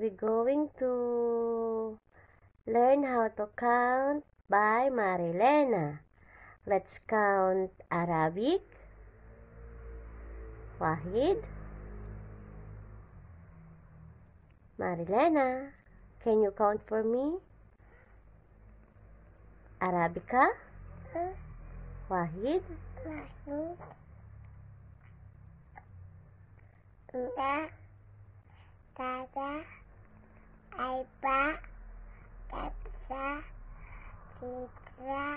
we're going to learn how to count by Marilena. Let's count Arabic. Wahid. Marilena, can you count for me? Arabica. Wahid. Dua, tiga, empat, lima, tiga,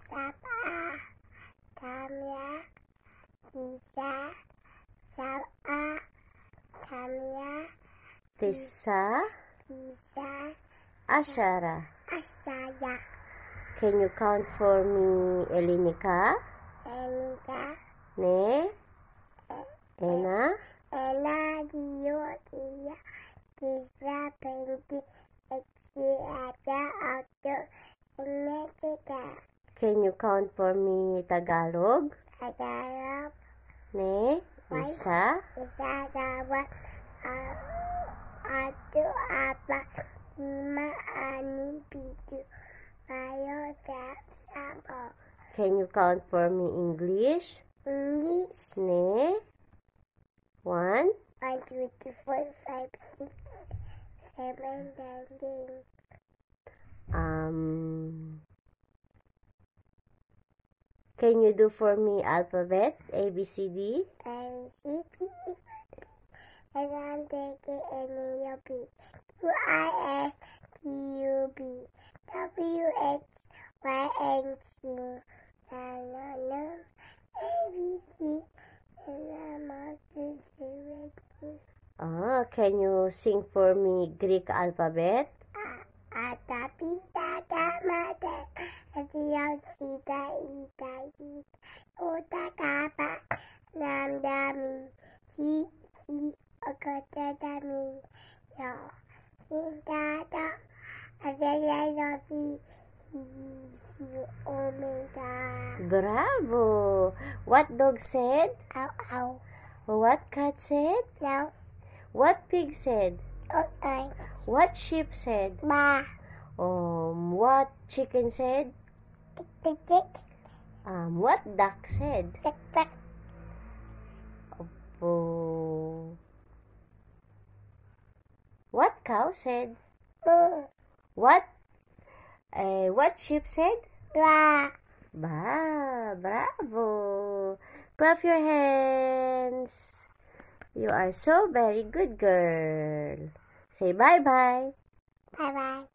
sabah, tamya, tiga, sabah, tamya, Tisa. tiga, Ashara. asyara, Can you count for me, Elinika? enda, Ne. Ena. ena, dua, tiga, tiga, penting, ada, auto, ini tiga, Can you count for me, Tagalog? ada, Ne. Isa. bisa dapat satu, empat, lima, enam, tujuh, ayo sama. Can you count for me, English? English, Ne. 1. 1, 2, 3, 4, 5, 6, 7, 9, 10. Can you do for me alphabet? A, B, C, D? And C, P, and then take it and then you'll be U-I-S, T-U-B, W-X, Y-N-C, A-B-C, and then Can you sing for me Greek alphabet? Atapita, Tamata, Atiyang, Sita, Ita, Uta, Kapa, Namdami, Si, Akatadami, Yo, Sintata, Atayano, Si, Omega. Bravo! What dog said? Ow, ow. What cat said? No, What pig said? okay. What sheep said? Ba, What chicken said? tick, tick, What duck said? tick, tick, Oh. What cow said? What sheep said? ba. Bravo! Clap your hands. You are so very good girl. Say bye-bye. Bye-bye.